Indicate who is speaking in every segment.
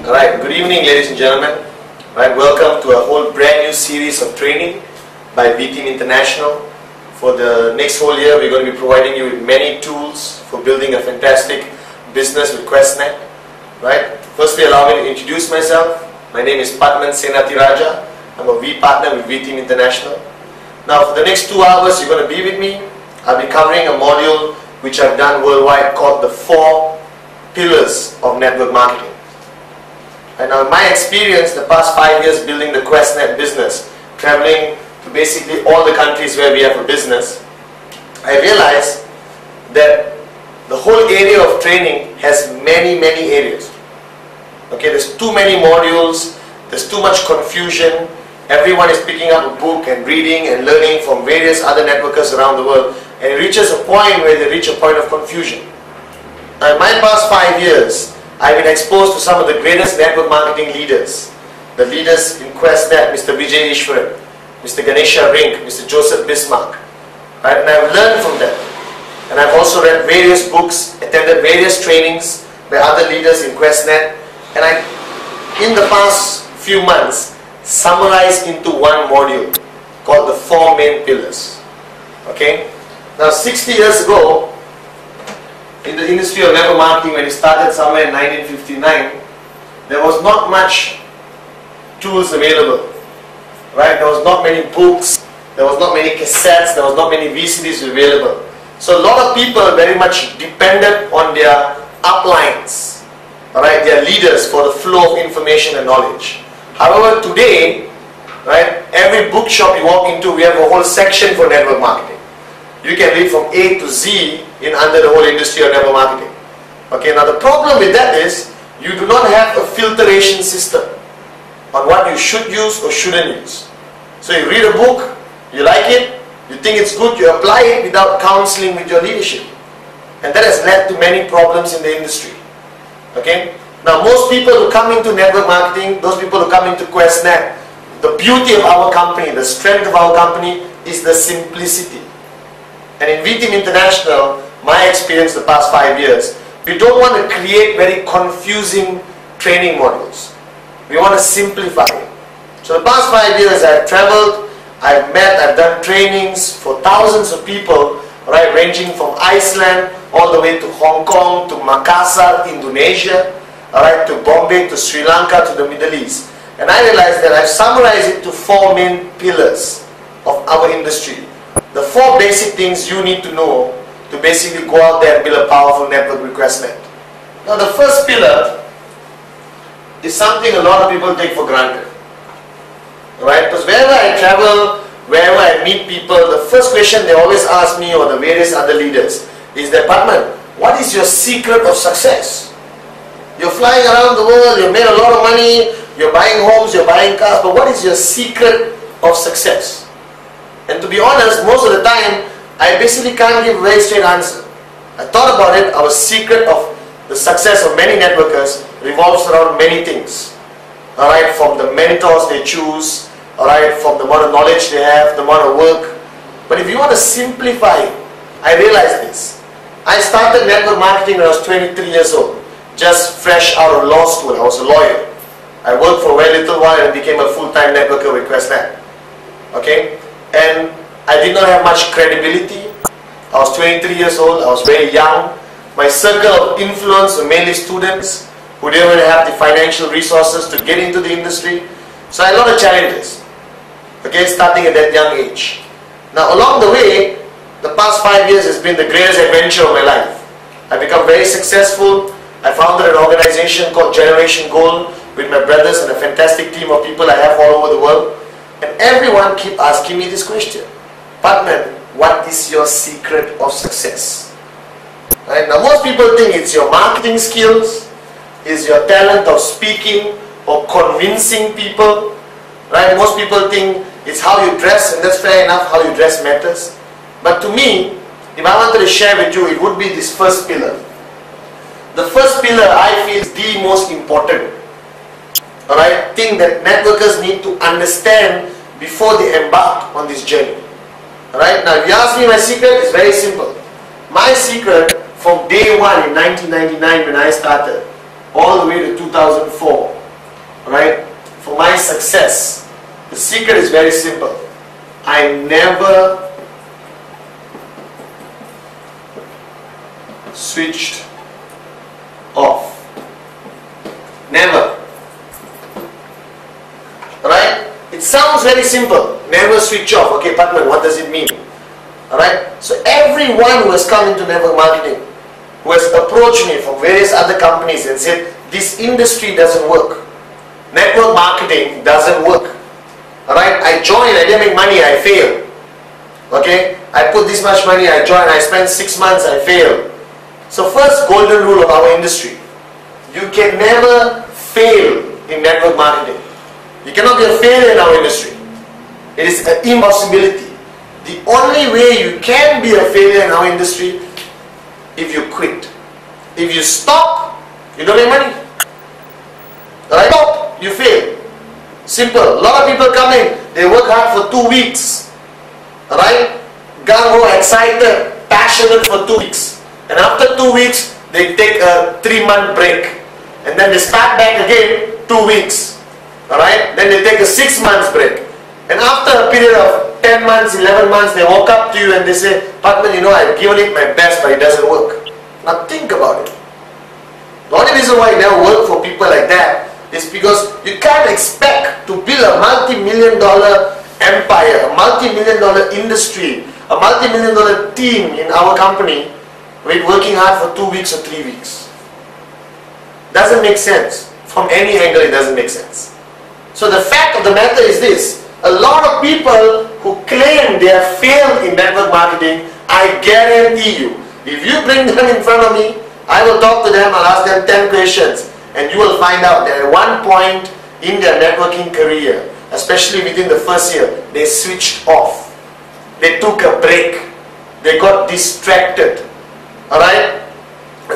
Speaker 1: Alright, good evening ladies and gentlemen. Right, welcome to a whole brand new series of training by Viet International. For the next whole year, we're going to be providing you with many tools for building a fantastic business with QuestNet. Right? Firstly, allow me to introduce myself. My name is pathman. I'm a V partner with Viet International. Now, for the next 2 hours, you're going to be with me. I'll be covering a module which I've done worldwide called the 4 pillars of network marketing. And now, in my experience, the past 5 years building the QuestNet business, traveling to basically all the countries where we have a business, I realized that the whole area of training has many areas. Okay, there's too many modules, there's too much confusion. Everyone is picking up a book and reading and learning from various other networkers around the world, and it reaches a point where they reach a point of confusion. Now, in my past 5 years, I've been exposed to some of the greatest network marketing leaders. The leaders in QuestNet, Mr. Vijay Ishwaran, Mr. Ganesha Rink, Mr. Joseph Bismarck. Right? And I've learned from them. And I've also read various books, attended various trainings by other leaders in QuestNet. And I, in the past few months, summarized into one module called the 4 main pillars. Okay? Now, 60 years ago, in the industry of network marketing, when it started somewhere in 1959, there was not much tools available. Right? There was not many books, there was not many cassettes, there was not many VCDs available. So a lot of people very much depended on their uplines, right, their leaders for the flow of information and knowledge. However, today, right, every bookshop you walk into, we have a whole section for network marketing. You can read from A to Z in under the whole industry of network marketing. Okay, now the problem with that is you do not have a filtration system on what you should use or shouldn't use. So you read a book, you like it, you think it's good, you apply it without counseling with your leadership. And that has led to many problems in the industry. Okay? Now most people who come into network marketing, those people who come into QuestNet, the beauty of our company, the strength of our company is the simplicity. And in Viet International, my experience the past 5 years, we don't want to create very confusing training modules. We want to simplify it. So the past 5 years I've traveled, I've met, I've done trainings for thousands of people, right, ranging from Iceland all the way to Hong Kong, to Makassar, Indonesia, right, to Bombay, to Sri Lanka, to the Middle East. And I realized that I've summarized it to 4 main pillars of our industry. The 4 basic things you need to know to basically go out there and build a powerful network with QuestNet. Now the first pillar is something a lot of people take for granted. Right? Because wherever I travel, wherever I meet people, the first question they always ask me or the various other leaders is that, Pathman, what is your secret of success? You're flying around the world, you've made a lot of money, you're buying homes, you're buying cars, but what is your secret of success? And to be honest, most of the time, I basically can't give a very straight answer. I thought about it. Our secret of the success of many networkers revolves around many things. Alright, from the mentors they choose, alright, from the amount of knowledge they have, the amount of work. But if you want to simplify it, I realized this. I started network marketing when I was 23 years old, just fresh out of law school. I was a lawyer. I worked for a very little while and became a full-time networker with QuestNet. Okay? And I did not have much credibility. I was 23 years old, I was very young. My circle of influence were mainly students who didn't really have the financial resources to get into the industry. So I had a lot of challenges, okay, starting at that young age. Now along the way, the past 5 years has been the greatest adventure of my life. I've become very successful. I founded an organization called Generation Gold with my brothers and a fantastic team of people I have all over the world. And everyone keep asking me this question. Pathman, what is your secret of success? Right? Now most people think it's your marketing skills, is your talent of speaking or convincing people. Right? Most people think it's how you dress, and that's fair enough, how you dress matters. But to me, if I wanted to share with you, it would be this first pillar. The first pillar I feel is the most important. Alright, thing that networkers need to understand before they embark on this journey. Alright, now if you ask me my secret, it's very simple. My secret from day one in 1999 when I started, all the way to 2004, right, for my success, the secret is very simple. I never switched off. Never. Alright? It sounds very simple. Never switch off. Okay, pathman, what does it mean? Alright? So everyone who has come into network marketing, who has approached me from various other companies and said, this industry doesn't work. Network marketing doesn't work. Alright? I joined, I didn't make money, I failed. Okay? I put this much money, I joined, I spent 6 months, I failed. So first golden rule of our industry, you can never fail in network marketing. You cannot be a failure in our industry. It is an impossibility. The only way you can be a failure in our industry, if you quit. If you stop, you don't make money. Alright? Stop, you fail. Simple. A lot of people come in, they work hard for 2 weeks. Alright? Gung-ho, excited, passionate for 2 weeks. And after 2 weeks, they take a 3-month break. And then they start back again 2 weeks. Alright? Then they take a 6 months break. And after a period of 10 months, 11 months, they walk up to you and they say, pathman, you know, I've given it my best, but it doesn't work. Now think about it. The only reason why it never worked for people like that is because you can't expect to build a multi-million-dollar empire, a multi-million-dollar industry, a multi-million-dollar team in our company with working hard for 2 weeks or 3 weeks. Doesn't make sense. From any angle, it doesn't make sense. So the fact of the matter is this. A lot of people who claim they have failed in network marketing, I guarantee you, if you bring them in front of me, I will talk to them, I'll ask them 10 questions, and you will find out that at one point in their networking career, especially within the first year, they switched off. They took a break. They got distracted. Alright?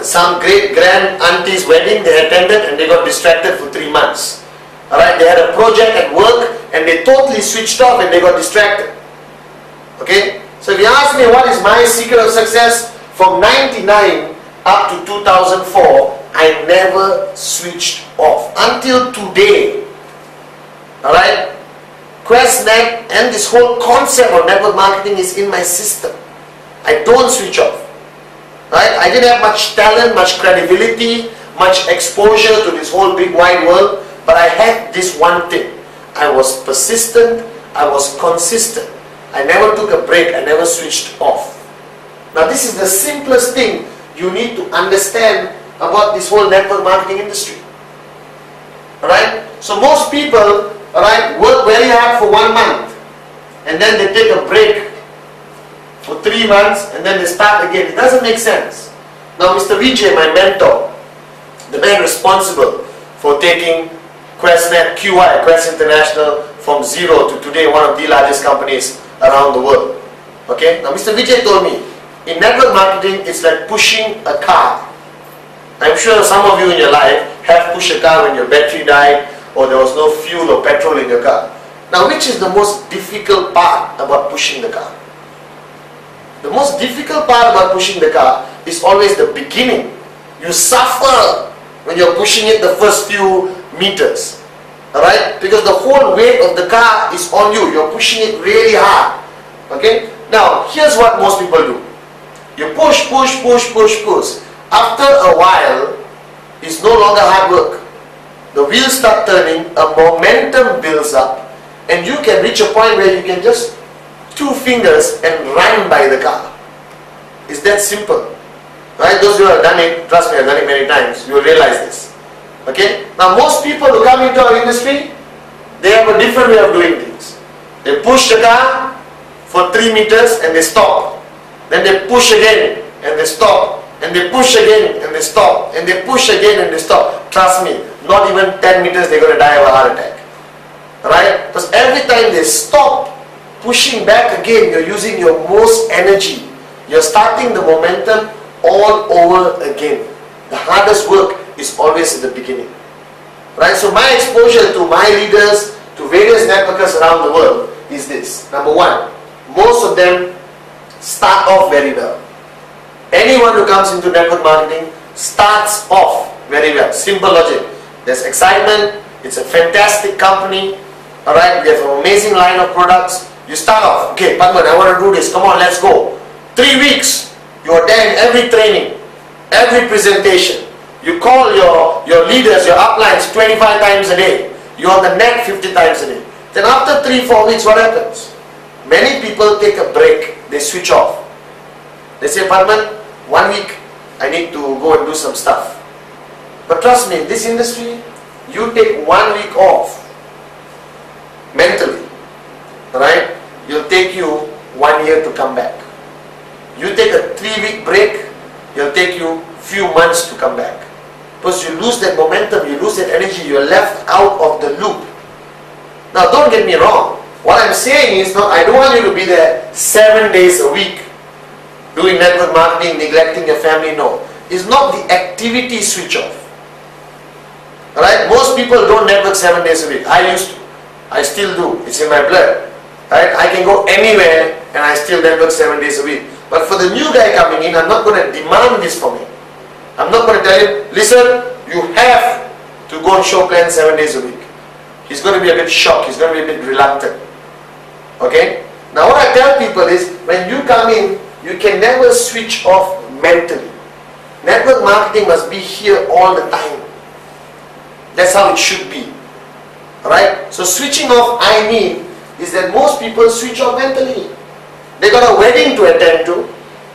Speaker 1: Some great grand auntie's wedding they attended and they got distracted for 3 months. Alright? They had a project at work and they totally switched off and they got distracted. Okay? So if you ask me what is my secret of success, from 99 up to 2004, I never switched off. Until today. Alright? QuestNet and this whole concept of network marketing is in my system. I don't switch off. Right? I didn't have much talent, much credibility, much exposure to this whole big wide world, but I had this one thing. I was persistent, I was consistent. I never took a break, I never switched off. Now this is the simplest thing you need to understand about this whole network marketing industry. Alright? So most people, alright, work very hard for 1 month and then they take a break for 3 months and then they start again. It doesn't make sense. Now Mr. Vijay, my mentor, the man responsible for taking QuestNet, QI, Quest International, from zero to today one of the largest companies around the world. Okay? Now Mr. Vijay told me, in network marketing it's like pushing a car. I'm sure some of you in your life have pushed a car when your battery died or there was no fuel or petrol in your car. Now which is the most difficult part about pushing the car? The most difficult part about pushing the car is always the beginning. You suffer when you're pushing it the first few meters. Alright? Because the whole weight of the car is on you. You're pushing it really hard. Okay? Now, here's what most people do. You push, push, push, push, push. After a while, it's no longer hard work. The wheels start turning, a momentum builds up, and you can reach a point where you can just 2 fingers and run by the car. It's that simple. Right? Those who have done it, trust me, I've done it many times, you will realize this. Okay? Now most people who come into our industry, they have a different way of doing things. They push the car for 3 meters and they stop. Then they push again and they stop. And they push again and they stop. And they push again and they stop. Trust me, not even 10 meters they're going to die of a heart attack. Right? Because every time they stop, pushing back again, you're using your most energy. You're starting the momentum all over again. The hardest work is always in the beginning. Right? So my exposure to my leaders, to various networkers around the world is this. Number one, most of them start off very well. Anyone who comes into network marketing starts off very well. Simple logic. There's excitement, It's a fantastic company. Alright, we have an amazing line of products. You start off, okay, Pathman, I want to do this. Come on, let's go. 3 weeks, you are there in every training, every presentation. You call your leaders, your uplines 25 times a day. You're on the net 50 times a day. Then after 3-4 weeks, what happens? Many people take a break. They switch off. They say, Pathman, 1 week, I need to go and do some stuff. But trust me, in this industry, you take 1 week off mentally, right? It'll take you 1 year to come back. You take a 3-week break, it'll take you few months to come back. Because you lose that momentum, you lose that energy, you're left out of the loop. Now don't get me wrong. What I'm saying is, no, I don't want you to be there 7 days a week doing network marketing, neglecting your family. No. It's not the activity switch off. Alright? Most people don't network 7 days a week. I used to. I still do. It's in my blood. Right? I can go anywhere and I still network 7 days a week. But for the new guy coming in, I'm not going to demand this from him. I'm not going to tell him, listen, you have to go and show plan 7 days a week. He's going to be a bit shocked. He's going to be a bit reluctant. Okay? Now what I tell people is, when you come in, you can never switch off mentally. Network marketing must be here all the time. That's how it should be. Alright? So switching off, I mean, is that most people switch off mentally. They got a wedding to attend to.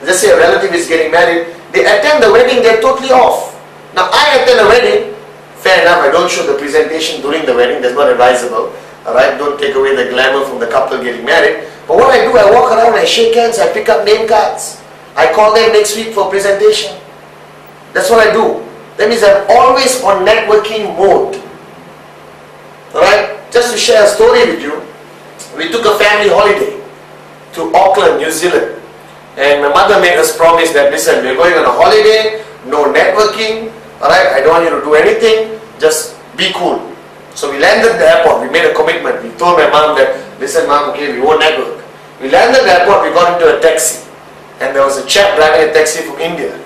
Speaker 1: Let's say a relative is getting married. They attend the wedding, they're totally off. Now I attend a wedding, fair enough, I don't show the presentation during the wedding, that's not advisable. Alright, don't take away the glamour from the couple getting married. But what I do, I walk around, I shake hands, I pick up name cards. I call them next week for presentation. That's what I do. That means I'm always on networking mode. Alright, just to share a story with you, we took a family holiday to Auckland, New Zealand. And my mother made us promise that, listen, we're going on a holiday, no networking, alright, I don't want you to do anything, just be cool. So we landed at the airport, we made a commitment. We told my mom that, listen mom, okay, we won't network. We landed at the airport, we got into a taxi. And there was a chap driving a taxi from India.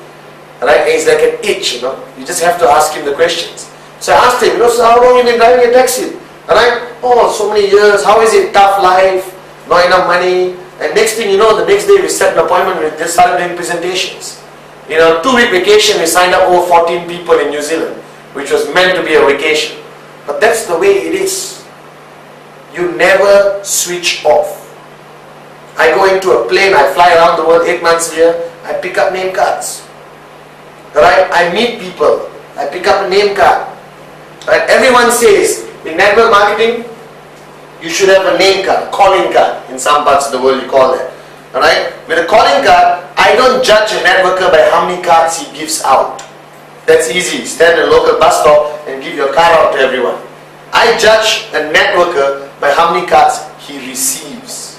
Speaker 1: Alright, and he's like an itch, you know. You just have to ask him the questions. So I asked him, you know, so how long have you been driving a taxi? Alright, oh, so many years, how is it, tough life, not enough money. And next thing you know, the next day we set an appointment, we just started doing presentations. In a 2-week vacation, we signed up over 14 people in New Zealand, which was meant to be a vacation. But that's the way it is. You never switch off. I go into a plane, I fly around the world 8 months a year, I pick up name cards. Right? I meet people, I pick up a name card. Right? Everyone says, in network marketing, you should have a name card, calling card. In some parts of the world you call that. Alright? With a calling card, I don't judge a networker by how many cards he gives out. That's easy. Stand at a local bus stop and give your card out to everyone. I judge a networker by how many cards he receives.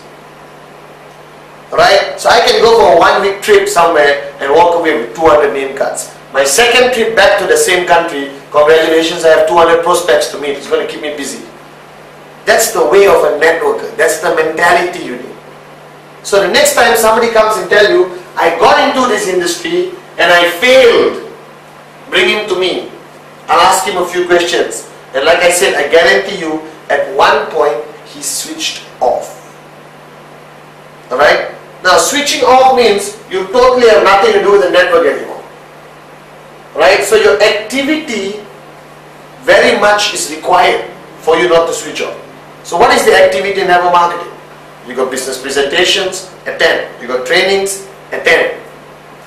Speaker 1: Alright? So I can go for a 1-week trip somewhere and walk away with 200 name cards. My second trip back to the same country, congratulations, I have 200 prospects to meet. It's going to keep me busy. That's the way of a networker. That's the mentality you need. So the next time somebody comes and tell you, I got into this industry and I failed, bring him to me. I'll ask him a few questions. And like I said, I guarantee you, at one point, he switched off. Alright? Now switching off means you totally have nothing to do with the network anymore. Right? So your activity very much is required for you not to switch off. So what is the activity in network marketing? You got business presentations, attend. You got trainings, attend.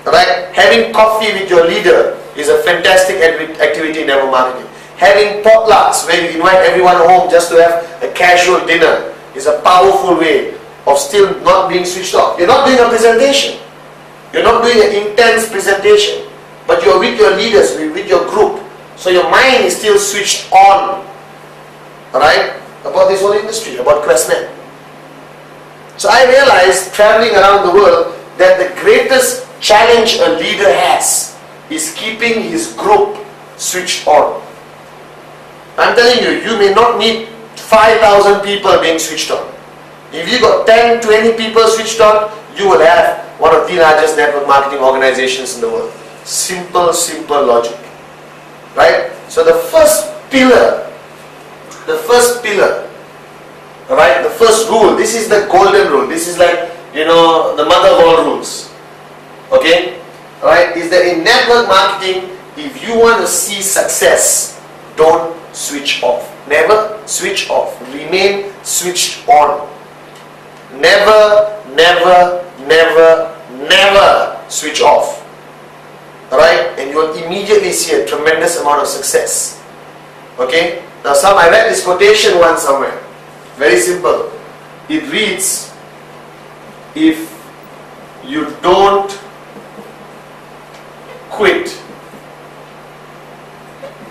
Speaker 1: Alright? Having coffee with your leader is a fantastic activity in network marketing. Having potlucks where you invite everyone home just to have a casual dinner is a powerful way of still not being switched off. You're not doing a presentation. You're not doing an intense presentation. But you're with your leaders, with your group. So your mind is still switched on. Alright? About this whole industry, about QNet. So I realized, traveling around the world, that the greatest challenge a leader has is keeping his group switched on. I'm telling you, you may not need 5,000 people being switched on. If you got 10, 20 people switched on, you will have one of the largest network marketing organizations in the world. Simple, simple logic. Right? So the first pillar the first pillar, alright, the first rule. This is the golden rule. This is like, you know, the mother of all rules. Okay? Alright, is that in network marketing, if you want to see success, don't switch off. Never switch off. Remain switched on. Never, never, never, never switch off. Alright? And you will immediately see a tremendous amount of success. Okay? Now I read this quotation once somewhere. Very simple. It reads, if you don't quit,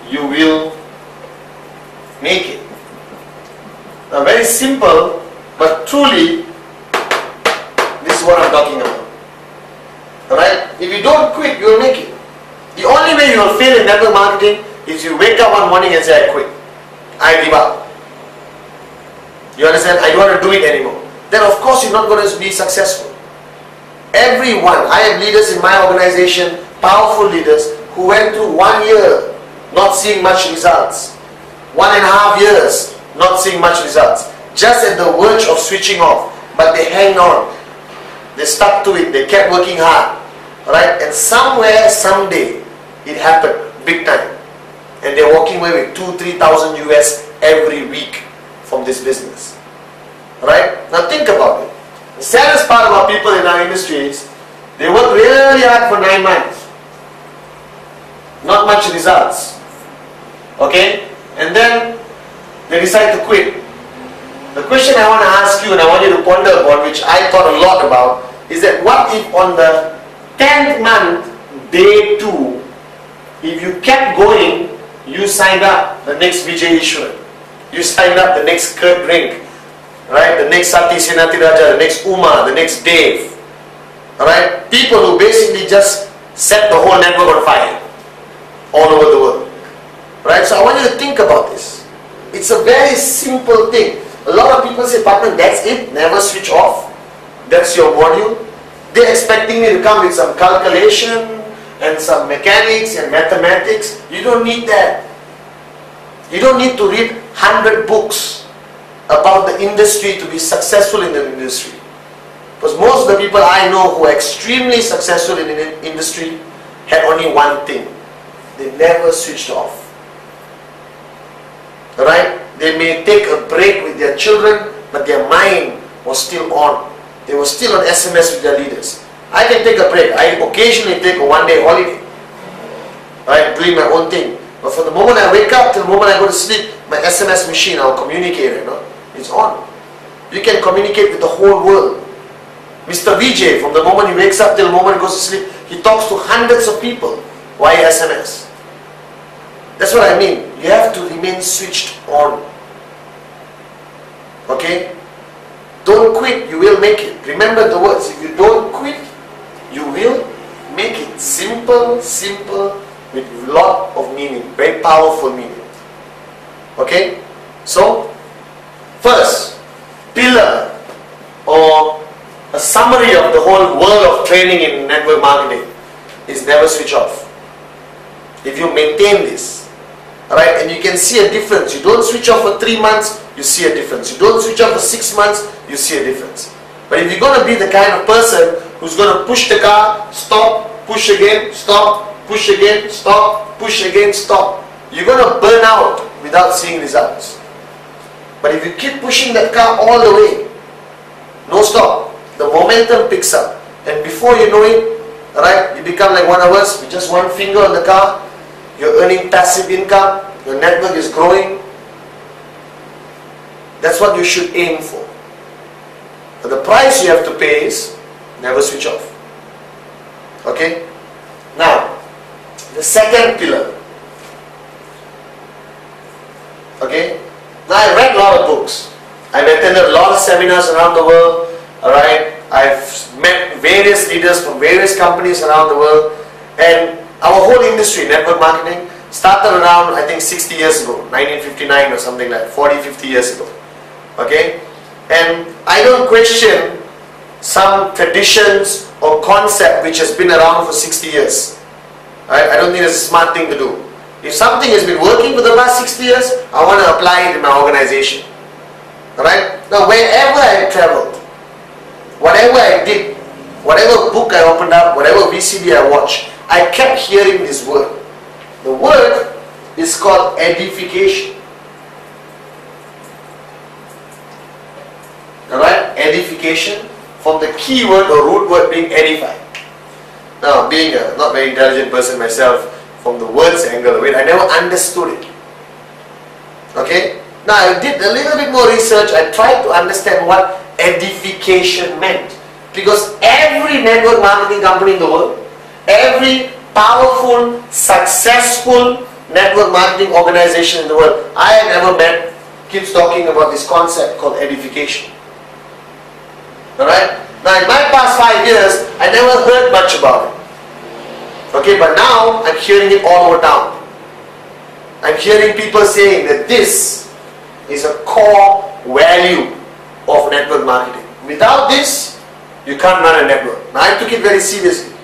Speaker 1: you will make it. Now very simple, but truly, this is what I'm talking about. Alright? If you don't quit, you will make it. The only way you will fail in network marketing is you wake up one morning and say, I quit. I give up. You understand? I don't want to do it anymore. Then of course you're not going to be successful. Everyone, I have leaders in my organization, powerful leaders, who went through 1 year not seeing much results. 1.5 years not seeing much results. Just at the verge of switching off. But they hang on. They stuck to it. They kept working hard. Right? And somewhere, someday, it happened. Big time. And they're walking away with 2,000-3,000 US every week from this business. Right? Now think about it. The saddest part about people in our industry is they work really hard for 9 months. Not much results. Okay? And then they decide to quit. The question I want to ask you, and I want you to ponder upon, which I thought a lot about, is that what if on the 10th month, day 2, if you kept going, you signed up the next Vijay Ishwaran, you signed up the next Kurt Drink, right? The next Sati Senati Raja, the next Uma, the next Dave, alright? People who basically just set the whole network on fire all over the world, right? So I want you to think about this. It's a very simple thing. A lot of people say, partner, that's it, never switch off. That's your module. They're expecting me to come with some calculation and some mechanics and mathematics. You don't need that. You don't need to read 100 books about the industry to be successful in the industry. Because most of the people I know who are extremely successful in the industry had only one thing. They never switched off. Alright? They may take a break with their children, but their mind was still on. They were still on SMS with their leaders. I can take a break. I occasionally take a one-day holiday. Right? Doing my own thing. But from the moment I wake up till the moment I go to sleep, my SMS machine, our communicator, you know, it's on. You can communicate with the whole world. Mr. Vijay, from the moment he wakes up till the moment he goes to sleep, he talks to hundreds of people via SMS. That's what I mean. You have to remain switched on. Okay? Don't quit, you will make it. Remember the words. If you don't quit, you will make it. Simple, simple, with a lot of meaning. Very powerful meaning. Okay? So, first, pillar or a summary of the whole world of training in network marketing is never switch off. If you maintain this, alright, and you can see a difference. You don't switch off for 3 months, you see a difference. You don't switch off for 6 months, you see a difference. But if you're going to be the kind of person who's going to push the car, stop, push again, stop, push again, stop, push again, stop, you're going to burn out without seeing results. But if you keep pushing that car all the way, no stop, the momentum picks up. And before you know it, alright, you become like one of us with just one finger on the car. You're earning passive income, your network is growing. That's what you should aim for. But the price you have to pay is never switch off. Okay? Now, the second pillar. Okay? Now I read a lot of books. I've attended a lot of seminars around the world. Alright? I've met various leaders from various companies around the world. And our whole industry, network marketing, started around, I think, 60 years ago, 1959 or something like that, 40, 50 years ago. Okay? And I don't question some traditions or concept which has been around for 60 years. Right? I don't think it's a smart thing to do. If something has been working for the past 60 years, I want to apply it in my organization. Alright? Now wherever I traveled, whatever I did, whatever book I opened up, whatever VCD I watched, I kept hearing this word. The word is called edification. Alright? Edification, from the key word or root word being edify. Now, being a not very intelligent person myself, from the words angle of it, I never understood it. Okay? Now, I did a little bit more research. I tried to understand what edification meant. Because every network marketing company in the world, every powerful, successful network marketing organization in the world I have ever met keeps talking about this concept called edification. Alright? Now, in my past 5 years, I never heard much about it. Okay, but now I'm hearing it all over town. I'm hearing people saying that this is a core value of network marketing. Without this, you can't run a network. Now, I took it very seriously.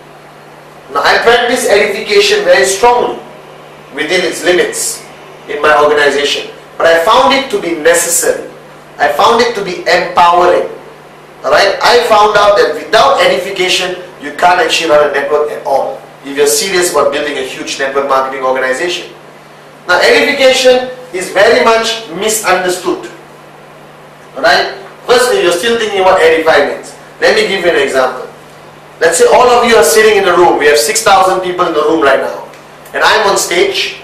Speaker 1: Now, I practice edification very strongly within its limits in my organization. But I found it to be necessary. I found it to be empowering. Alright? I found out that without edification, you can't actually run a network at all, if you're serious about building a huge network marketing organization. Now, edification is very much misunderstood. Alright? Firstly, you're still thinking what edify means. Let me give you an example. Let's say all of you are sitting in a room. We have 6,000 people in the room right now. And I'm on stage.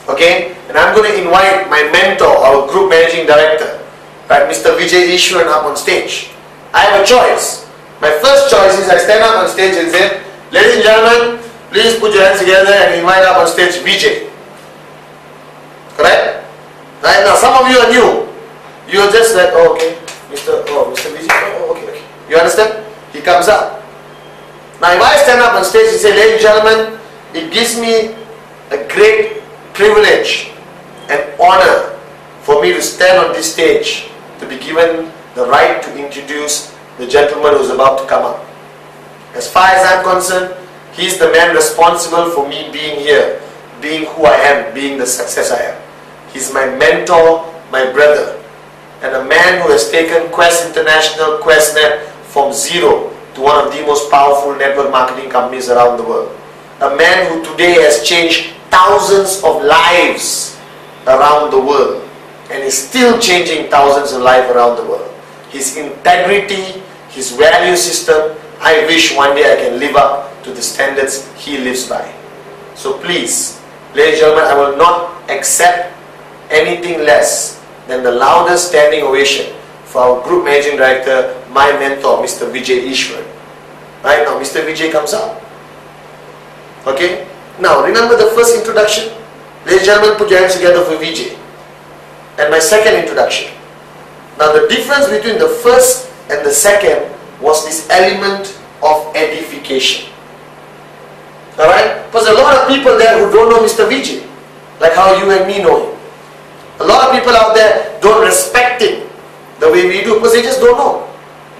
Speaker 1: Okay? And I'm going to invite my mentor, our group managing director, right, Mr. Vijay up on stage. I have a choice. My first choice is I stand up on stage and say, ladies and gentlemen, please put your hands together and invite up on stage Vijay. Correct? Right now, some of you are new. You're just like, oh, okay, Mr. Vijay, oh, okay. You understand? He comes up. Now, if I stand up on stage and say, ladies and gentlemen, it gives me a great privilege and honor for me to stand on this stage to be given the right to introduce the gentleman who's about to come up. As far as I'm concerned, he's the man responsible for me being here, being who I am, being the success I am. He's my mentor, my brother, and a man who has taken Quest International, QuestNet from zero to one of the most powerful network marketing companies around the world. A man who today has changed thousands of lives around the world and is still changing thousands of lives around the world. His integrity, his value system, I wish one day I can live up to the standards he lives by. So please, ladies and gentlemen, I will not accept anything less than the loudest standing ovation for our group managing director, my mentor, Mr. Vijay E-Gurd. Right now, Mr. Vijay comes up. Okay? Now, remember the first introduction? Ladies and gentlemen, put your hands together for Vijay. And my second introduction. Now, the difference between the first and the second was this element of edification. Alright? Because a lot of people there who don't know Mr. Vijay, like how you and me know him. A lot of people out there don't respect him the way we do because they just don't know.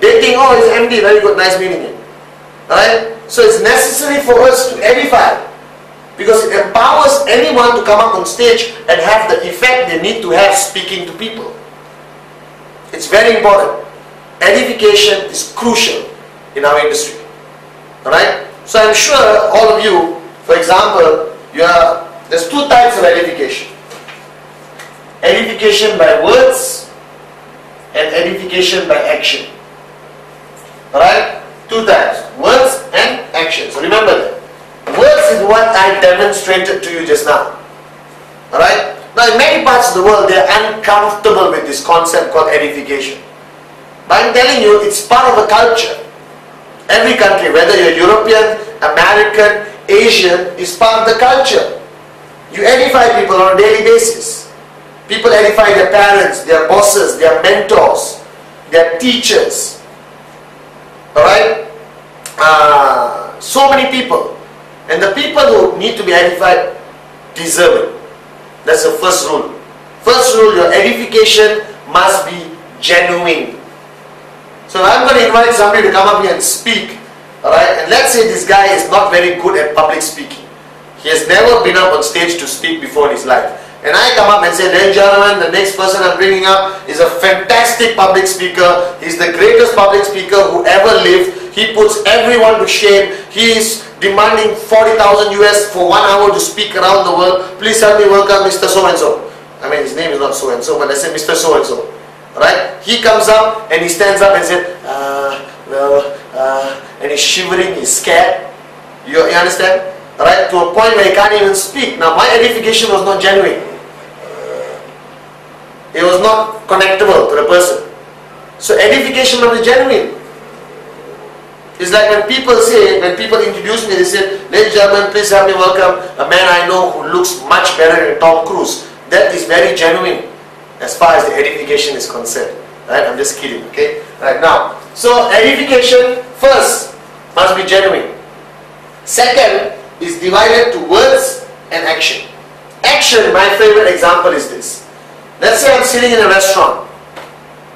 Speaker 1: They think, oh, he's MD, very good, nice meeting him. Alright? So it's necessary for us to edify because it empowers anyone to come up on stage and have the effect they need to have speaking to people. It's very important. Edification is crucial in our industry. Alright? So I'm sure all of you, for example, there's two types of edification. Edification by words and edification by action. Alright? Two types. Words and action. So remember that. Words is what I demonstrated to you just now. Alright? Now in many parts of the world they are uncomfortable with this concept called edification. But I'm telling you, it's part of a culture. Every country, whether you're European, American, Asian, is part of the culture. You edify people on a daily basis. People edify their parents, their bosses, their mentors, their teachers. Alright? So many people. And the people who need to be edified deserve it. That's the first rule. First rule, your edification must be genuine. So I'm going to invite somebody to come up here and speak. Alright? And let's say this guy is not very good at public speaking. He has never been up on stage to speak before in his life. And I come up and say, ladies and gentlemen, the next person I'm bringing up is a fantastic public speaker. He's the greatest public speaker who ever lived. He puts everyone to shame. He is demanding 40,000 US for 1 hour to speak around the world. Please help me welcome Mr. So-and-so. I mean, his name is not so-and-so, but let's say Mr. So-and-so. Right? He comes up and he stands up and says, and he's shivering, he's scared. You understand? Right? To a point where he can't even speak. Now, my edification was not genuine. It was not connectable to the person. So edification must be genuine. It's like when people say, when people introduce me, they say, ladies and gentlemen, please help me welcome a man I know who looks much better than Tom Cruise. That is very genuine as far as the edification is concerned. Right? I'm just kidding, okay? Right now. So edification first must be genuine. Second is divided to words and action. Action, my favorite example is this. Let's say I'm sitting in a restaurant.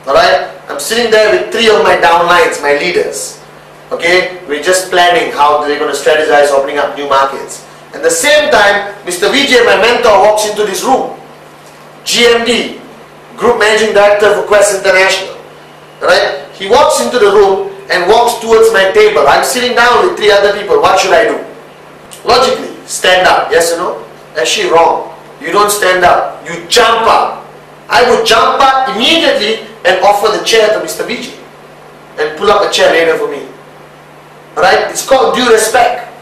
Speaker 1: Alright? I'm sitting there with 3 of my downlines, my leaders. Okay? We're just planning how they're going to strategize opening up new markets. At the same time, Mr. Vijay, my mentor, walks into this room. GMD, Group Managing Director for Quest International. Right? He walks into the room and walks towards my table. I'm sitting down with 3 other people. What should I do? Logically, stand up. Yes or no? Actually wrong. You don't stand up. You jump up. I would jump up immediately and offer the chair to Mr. Vijay and pull up a chair later for me. Right? It's called due respect.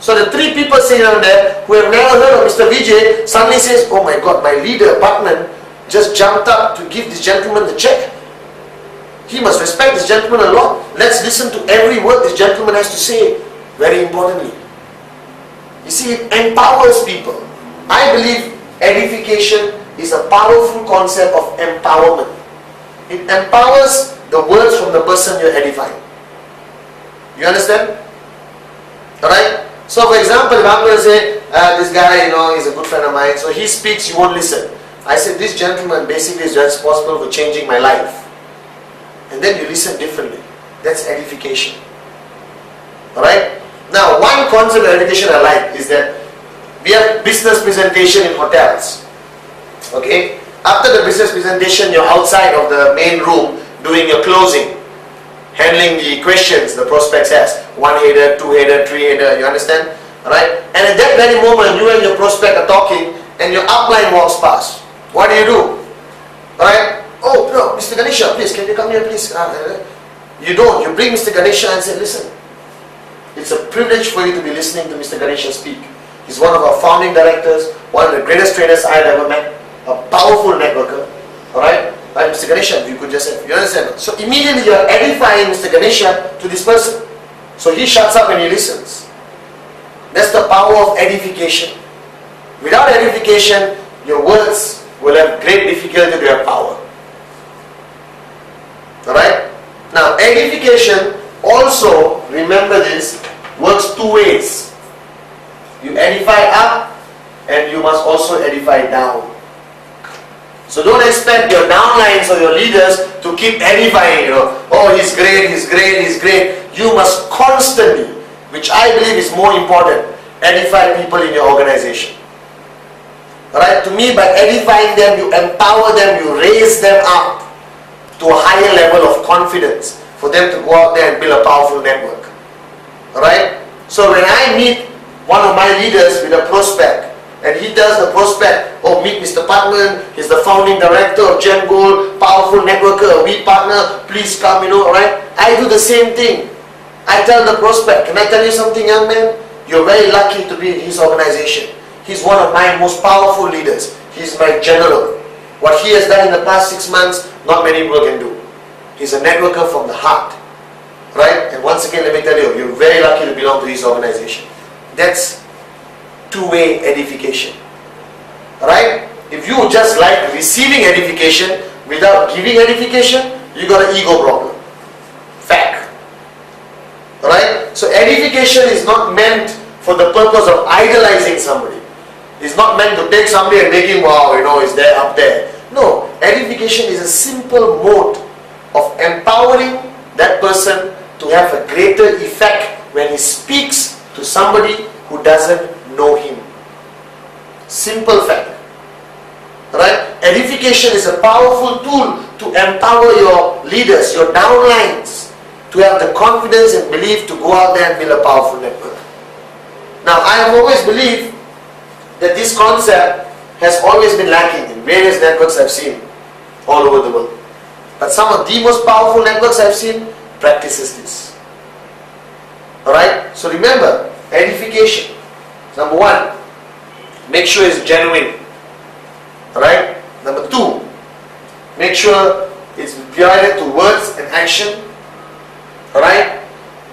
Speaker 1: So the 3 people sitting down there who have never heard of Mr. Vijay suddenly says, oh my God, my leader, pathman, just jumped up to give this gentleman the chair. He must respect this gentleman a lot. Let's listen to every word this gentleman has to say. Very importantly. You see, it empowers people. I believe edification is a powerful concept of empowerment. It empowers the words from the person you're edifying. You understand? Alright? So for example, if I'm going to say, this guy, he's a good friend of mine, so he speaks, you won't listen. I said, this gentleman basically is responsible for changing my life. And then you listen differently. That's edification. Alright? Now, one concept of education I like is that we have business presentation in hotels. Okay? After the business presentation, you're outside of the main room doing your closing, handling the questions the prospects ask. 1-header, 2-header, 3-header, you understand? Alright? And at that very moment, you and your prospect are talking and your upline walks past. What do? Alright? Oh, no, Mr. Ganesha, please, can you come here, please? You don't. You bring Mr. Ganesha and say, listen, it's a privilege for you to be listening to Mr. Ganesha speak. He's one of our founding directors, one of the greatest trainers I've ever met, a powerful networker. Alright? Right, Mr. Ganesha, you could just say, you understand? So immediately you are edifying Mr. Ganesha to this person. So he shuts up and he listens. That's the power of edification. Without edification, your words will have great difficulty to have power. Alright? Now, edification also, remember this, works 2 ways. You edify up and you must also edify down. So don't expect your downlines or your leaders to keep edifying, oh, he's great, he's great, he's great. You must constantly, which I believe is more important, edify people in your organization. Alright? To me, by edifying them, you empower them, you raise them up to a higher level of confidence for them to go out there and build a powerful network. Alright? So when I meet one of my leaders with a prospect, and he tells the prospect, oh, meet Mr. Pathman, he's the founding director of Gem Gold, powerful networker, a weak partner, please come, alright? I do the same thing. I tell the prospect, can I tell you something, young man? You're very lucky to be in his organization. He's one of my most powerful leaders. He's my general. What he has done in the past 6 months, not many people can do. He's a networker from the heart. Right? And once again, let me tell you, you're very lucky to belong to his organization. That's two-way edification. Right? If you just like receiving edification without giving edification, you got an ego problem. Fact. Right? So edification is not meant for the purpose of idolizing somebody. It's not meant to take somebody and make him, wow, he's there, up there. No, edification is a simple mode of empowering that person to have a greater effect when he speaks to somebody who doesn't know him. Simple fact. Right? Edification is a powerful tool to empower your leaders, your downlines, to have the confidence and belief to go out there and build a powerful network. Now, I have always believed that this concept has always been lacking in various networks I've seen all over the world. But some of the most powerful networks I've seen practices this. Alright? So remember, edification. Number one, make sure it's genuine. Alright? Number two, make sure it's guided to words and action. Alright?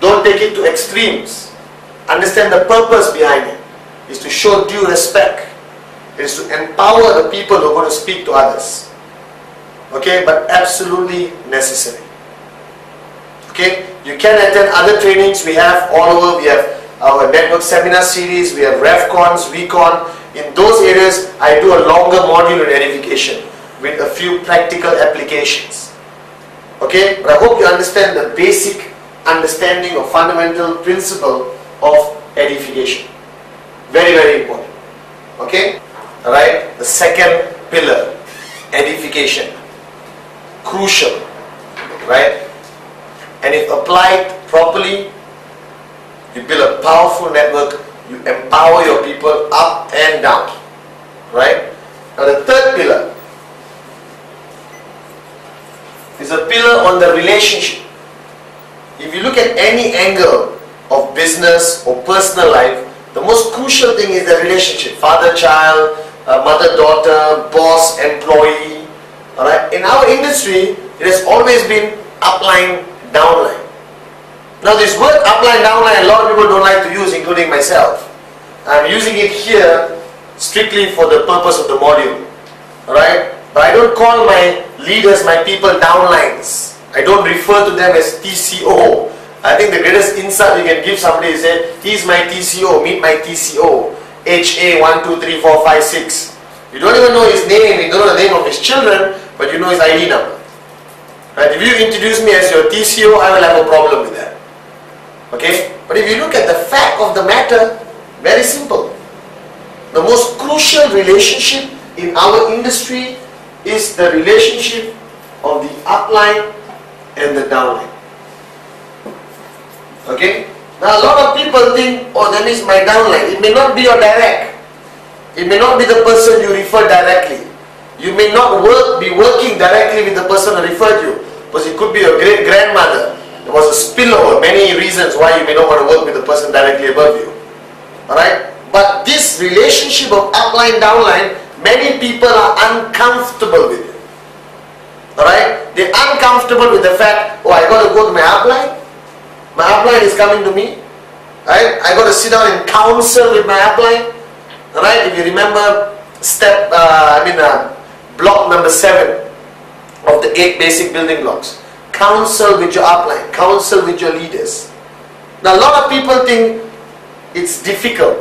Speaker 1: Don't take it to extremes. Understand the purpose behind it. Is to show due respect. It is to empower the people who are going to speak to others. Okay? But absolutely necessary. Okay? You can attend other trainings we have all over. We have our network seminar series. We have RevCons, VCon. In those areas, I do a longer module in edification with a few practical applications. Okay? But I hope you understand the basic understanding or fundamental principle of edification. Very, very important. Okay? Alright? The second pillar, edification. Crucial. Right? And if applied properly, you build a powerful network. You empower your people up and down. Right? Now the third pillar is a pillar on the relationship. If you look at any angle of business or personal life, the most crucial thing is the relationship. Father-child, mother-daughter, boss-employee. Alright? In our industry, it has always been upline, downline. Now this word upline, downline, a lot of people don't like to use, including myself. I'm using it here strictly for the purpose of the module. Alright? But I don't call my leaders, my people, downlines. I don't refer to them as TCO. I think the greatest insight you can give somebody is say, he's my TCO, meet my TCO. HA123456. You don't even know his name, you don't know the name of his children, but you know his ID number. Right? If you introduce me as your TCO, I will have a problem with that. Okay? But if you look at the fact of the matter, very simple. The most crucial relationship in our industry is the relationship of the upline and the downline. Okay? Now a lot of people think, oh, that is my downline. It may not be your direct. It may not be the person you refer directly. You may not be working directly with the person who referred you. Because it could be your great grandmother. There was a spillover, many reasons why you may not want to work with the person directly above you. Alright? But this relationship of upline, downline, many people are uncomfortable with it. Alright? They're uncomfortable with the fact, oh, I got to go to my upline. My upline is coming to me. Right? I got to sit down and counsel with my upline. Alright? If you remember block number 7 of the 8 basic building blocks. Counsel with your upline. Counsel with your leaders. Now a lot of people think it's difficult.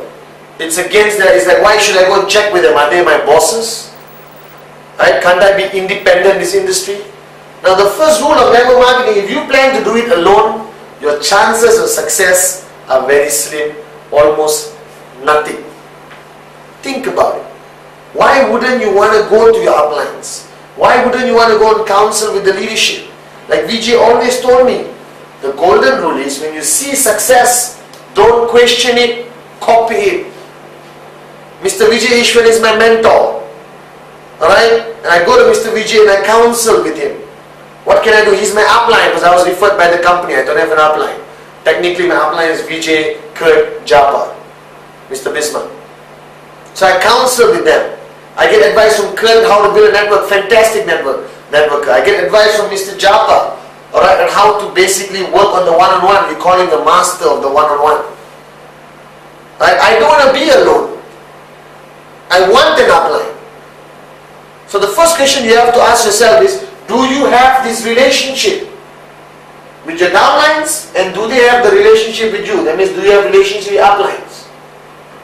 Speaker 1: It's against that. It's like, why should I go and check with them? Are they my bosses? Right? Can't I be independent in this industry? Now the first rule of network marketing, if you plan to do it alone, your chances of success are very slim, almost nothing. Think about it. Why wouldn't you want to go to your uplines? Why wouldn't you want to go and counsel with the leadership? Like VJ always told me, the golden rule is when you see success, don't question it, copy it. Mr. Vijay Ishwan is my mentor. Alright? And I go to Mr. Vijay and I counsel with him. What can I do? He's my upline because I was referred by the company. I don't have an upline. Technically my upline is Vijay, Kurt, Japa, Mr. Bismarck. So I counsel with them. I get advice from Kurt how to build a network, fantastic networker. I get advice from Mr. Japa, alright, on how to basically work on the one-on-one. We call him the master of the one-on-one. Right? I don't want to be alone. I want an upline. So the first question you have to ask yourself is, do you have this relationship with your downlines, and do they have the relationship with you? That means, do you have relationship with uplines?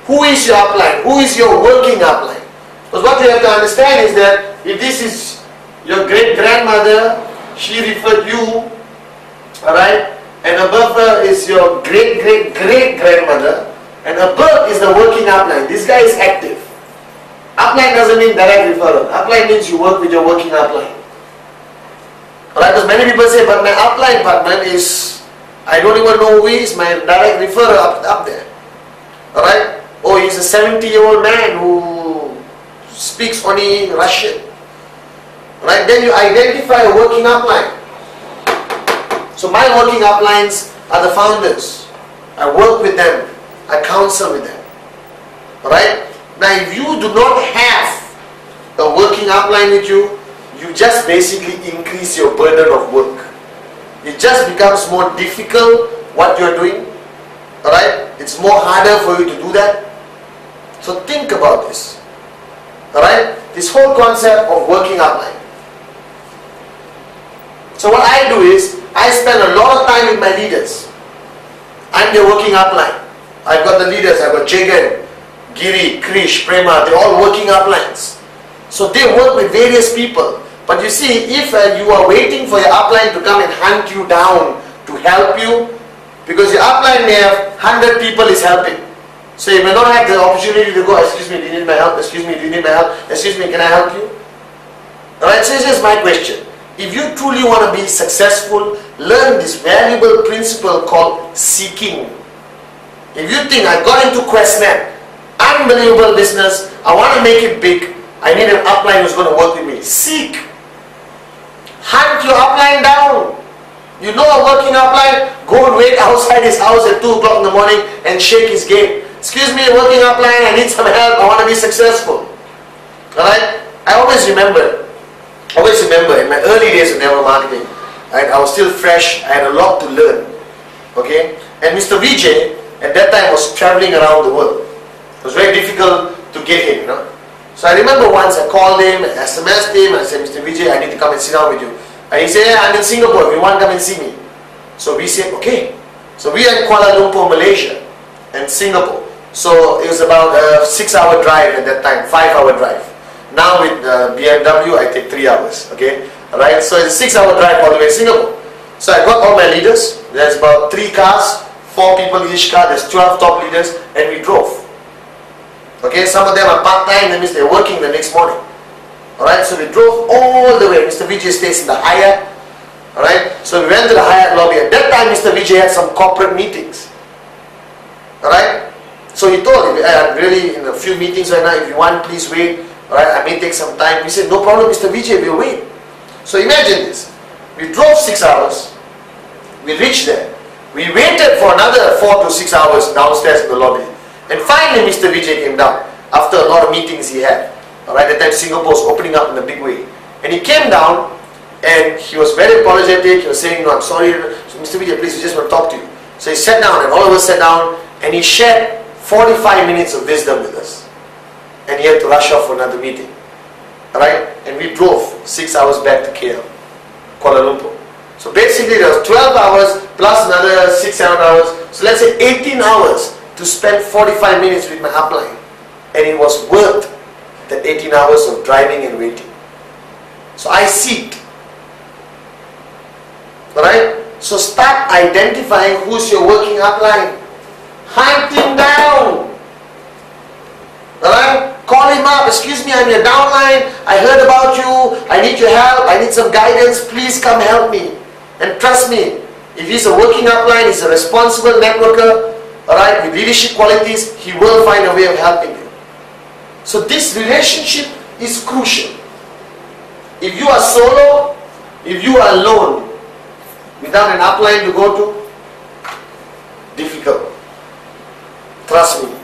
Speaker 1: Who is your upline? Who is your working upline? Because what you have to understand is that if this is your great-grandmother, she referred you, alright, and above her is your great-great-great-grandmother, And a bird is the working upline. This guy is active. Upline doesn't mean direct referral. Upline means you work with your working upline. Alright, because many people say, but my upline partner is, I don't even know who he is, my direct referrer up there. Alright? Oh, he's a 70-year-old man who speaks only Russian. Right? Then you identify a working upline. So my working uplines are the founders. I work with them. I counsel with them. Alright? Now if you do not have a working upline with you, you just basically increase your burden of work. It just becomes more difficult what you are doing. Alright? It's more harder for you to do that. So think about this. Alright? This whole concept of working upline. So what I do is, I spend a lot of time with my leaders. I'm their working upline. I've got the leaders, I've got Jagan, Giri, Krish, Prema, they're all working uplines. So they work with various people. But you see, if you are waiting for your upline to come and hunt you down to help you, because your upline may have 100 people is helping. So you may not have the opportunity to go, excuse me, do you need my help? Excuse me, do you need my help? Excuse me, can I help you? Alright, so here's my question. If you truly want to be successful, learn this valuable principle called seeking. If you think, I got into QNet, unbelievable business, I want to make it big, I need an upline who's going to work with me. Seek. Hunt your upline down. You know a working upline, go and wait outside his house at 2 o'clock in the morning and shake his gate. Excuse me, working upline, I need some help, I want to be successful. Alright? I always remember in my early days of network marketing, right, I was still fresh, I had a lot to learn. Okay? And Mr. Vijay at that time was traveling around the world. It was very difficult to get him, you know. So I remember once I called him, I SMS'd him, I said, Mr. Vijay, I need to come and sit down with you. And he said, yeah, I'm in Singapore, if you want to come and see me. So we said, okay. So we are in Kuala Lumpur, Malaysia, and Singapore. So it was about a 6-hour drive at that time, 5-hour drive. Now with BMW, I take 3 hours, okay? Alright, so it's a 6-hour drive all the way to Singapore. So I got all my leaders, there's about 3 cars, 4 people each car, there's 12 top leaders, and we drove. Okay, some of them are part-time, that means they're working the next morning. Alright, so we drove all the way. Mr. Vijay stays in the Hyatt. Alright, so we went to the Hyatt lobby. At that time, Mr. Vijay had some corporate meetings. Alright, so he told him, I'm really in a few meetings right now, if you want, please wait. Alright, I may take some time. We said, no problem, Mr. Vijay, we'll wait. So imagine this. We drove 6 hours. We reached there. We waited for another 4 to 6 hours downstairs in the lobby. And finally, Mr. Vijay came down after a lot of meetings he had. Alright, at that time Singapore was opening up in a big way. And he came down and he was very apologetic. He was saying, no, I'm sorry. So, Mr. Vijay, please, we just want to talk to you. So he sat down and all of us sat down and he shared 45 minutes of wisdom with us. And he had to rush off for another meeting. Alright, and we drove 6 hours back to KL, Kuala Lumpur. So basically there was 12 hours plus another 6-7 hours. So let's say 18 hours to spend 45 minutes with my upline. And it was worth that 18 hours of driving and waiting. So I seek. Alright? So start identifying who's your working upline. Hunt him down. Alright? Call him up. Excuse me, I'm your downline. I heard about you. I need your help. I need some guidance. Please come help me. And trust me, if he's a working upline, he's a responsible networker, alright, with leadership qualities, he will find a way of helping you. So this relationship is crucial. If you are solo, if you are alone, without an upline to go to, difficult. Trust me.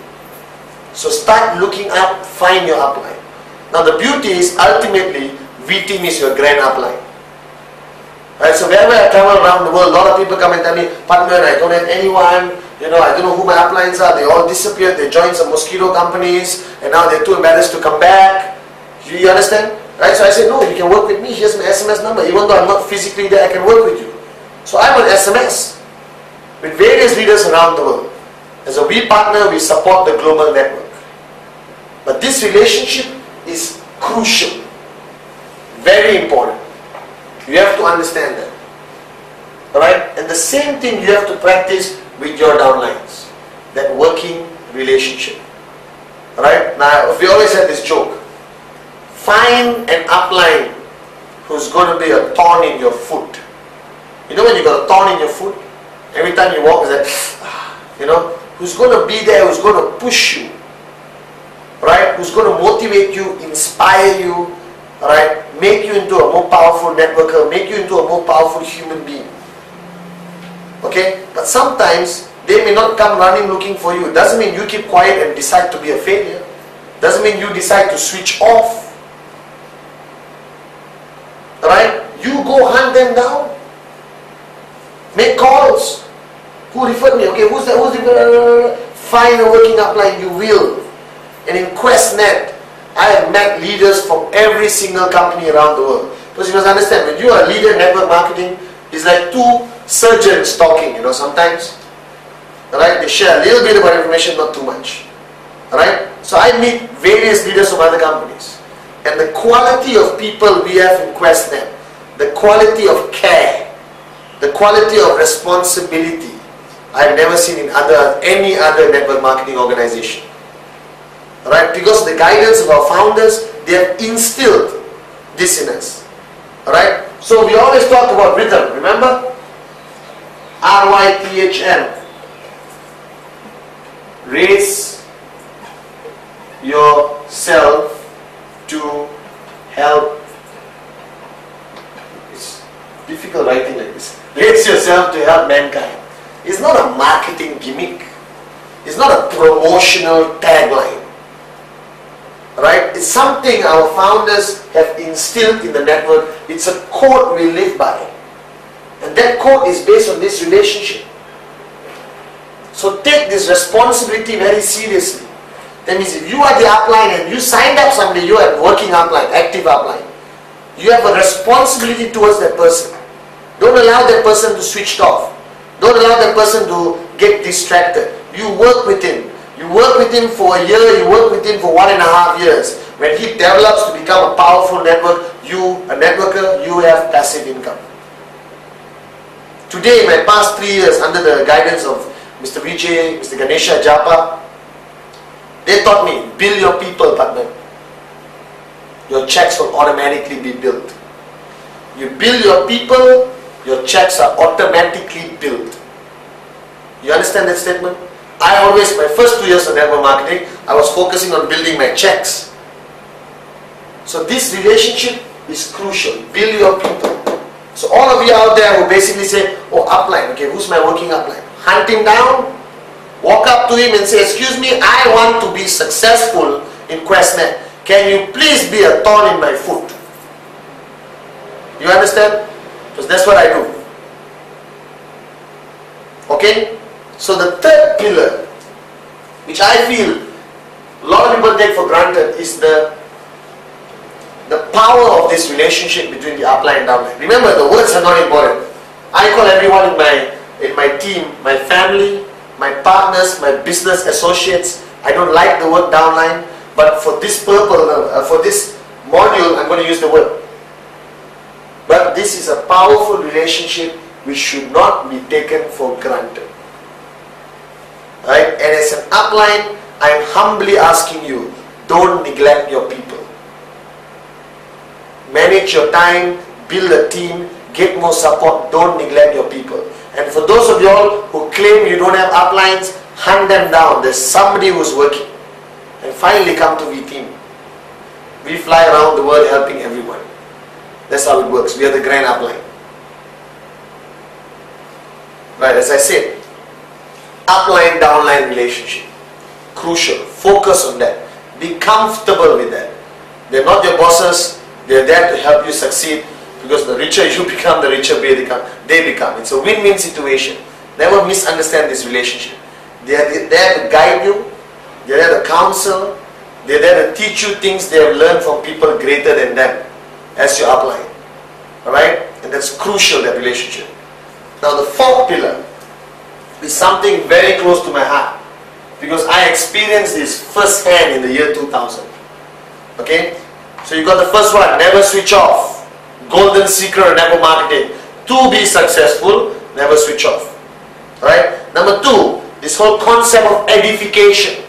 Speaker 1: So start looking up, find your upline. Now the beauty is, ultimately, V-Team is your grand upline. Right, so wherever I travel around the world, a lot of people come and tell me, partner, I don't have anyone, you know, I don't know who my uplines are, they all disappeared, they joined some mosquito companies, and now they're too embarrassed to come back. You understand? Right, so I say, no, you can work with me, here's my SMS number, even though I'm not physically there, I can work with you. So I'm on SMS with various leaders around the world. As a V partner, we support the global network. But this relationship is crucial, very important. You have to understand that. Alright? And the same thing you have to practice with your downlines. That working relationship. Right? Now, we always have this joke. Find an upline who's going to be a thorn in your foot. You know when you got a thorn in your foot? Every time you walk, it's like, you know, who's going to be there, who's going to push you. Right? Who's going to motivate you, inspire you, right? Make you into a more powerful networker, make you into a more powerful human being. Okay? But sometimes they may not come running looking for you. It doesn't mean you keep quiet and decide to be a failure. Doesn't mean you decide to switch off. Right? You go hunt them down. Make calls. Who referred me? Okay, who's that? Who's the find a working upline, you will. And in QuestNet, I have met leaders from every single company around the world. Because you must understand, when you are a leader in network marketing, it's like two surgeons talking, you know, sometimes. Right? They share a little bit about information, not too much. Right? So I meet various leaders from other companies. And the quality of people we have in QuestNet, the quality of care, the quality of responsibility, I've never seen in any other network marketing organization. Right? Because of the guidance of our founders, they have instilled this in us. Right? So we always talk about rhythm, remember? RYTHM. Raise yourself to help. It's difficult writing like this. Raise yourself to help mankind. It's not a marketing gimmick. It's not a promotional tagline. Right? It's something our founders have instilled in the network. It's a code we live by. And that code is based on this relationship. So take this responsibility very seriously. That means if you are the upline and you signed up somebody, you are working upline, active upline. You have a responsibility towards that person. Don't allow that person to switch off. Don't allow that person to get distracted. You work with him. You work with him for a year, you work with him for 1.5 years. When he develops to become a powerful network, a networker, you have passive income. Today, in my past 3 years, under the guidance of Mr. Vijay, Mr. Ganesha Japa, they taught me, build your people, pathman. Your checks will automatically be built. You build your people, your checks are automatically built. You understand that statement? My first 2 years of network marketing, I was focusing on building my checks. So this relationship is crucial. Build your people. So all of you out there who basically say, oh, upline, okay, who's my working upline? Hunt him down, walk up to him and say, excuse me, I want to be successful in QuestNet. Can you please be a thorn in my foot? You understand? Because that's what I do. Okay? So the third pillar, which I feel a lot of people take for granted, is the power of this relationship between the upline and downline. Remember, the words are not important. I call everyone in my team, my family, my partners, my business associates. I don't like the word downline, but for this purpose, for this module, I'm going to use the word. But this is a powerful relationship which should not be taken for granted. Right? And as an upline, I am humbly asking you, don't neglect your people. Manage your time, build a team, get more support, don't neglect your people. And for those of you all who claim you don't have uplines, hunt them down. There's somebody who's working. And finally come to V-Team. We fly around the world helping everyone. That's how it works. We are the grand upline. Right, as I said, upline-downline relationship. Crucial. Focus on that. Be comfortable with that. They're not your bosses. They're there to help you succeed, because the richer you become, the richer they become. It's a win-win situation. Never misunderstand this relationship. They're there to guide you. They're there to counsel. They're there to teach you things they have learned from people greater than them as your upline. Alright? And that's crucial, that relationship. Now the fourth pillar is something very close to my heart, because I experienced this firsthand in the year 2000. Okay? So you got the first one, never switch off. Golden secret of network marketing. To be successful, never switch off. Alright? Number two, This whole concept of edification,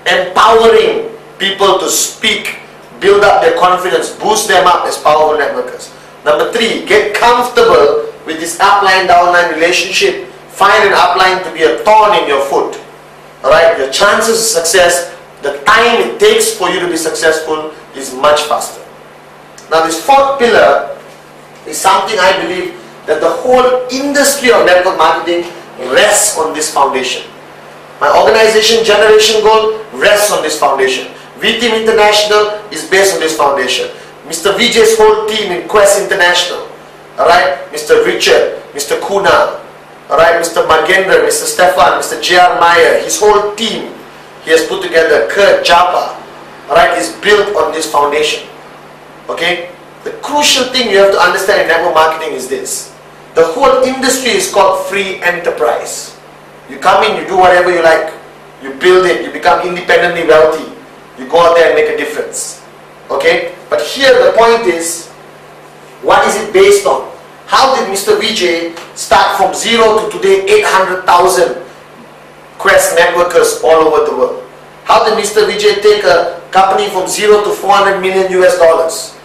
Speaker 1: empowering people to speak, build up their confidence, boost them up as powerful networkers. Number 3, get comfortable with this upline downline relationship. Find an upline to be a thorn in your foot. Alright, your chances of success, the time it takes for you to be successful is much faster. Now this 4th pillar is something I believe that the whole industry of network marketing rests on this foundation. My organization Generation Goal rests on this foundation. Viet International is based on this foundation. Mr. Vijay's whole team in Quest International, alright, Mr. Richard, Mr. Kuna, alright, Mr. Magendra, Mr. Stefan, Mr. J.R. Meyer, his whole team he has put together, Kurt, Japa, alright, is built on this foundation. Okay? The crucial thing you have to understand in network marketing is this. The whole industry is called free enterprise. You come in, you do whatever you like. You build it, you become independently wealthy. You go out there and make a difference. Okay? But here the point is, what is it based on? How did Mr. Vijay start from 0 to today 800,000 Quest networkers all over the world? How did Mr. Vijay take a company from 0 to 400 million US dollars?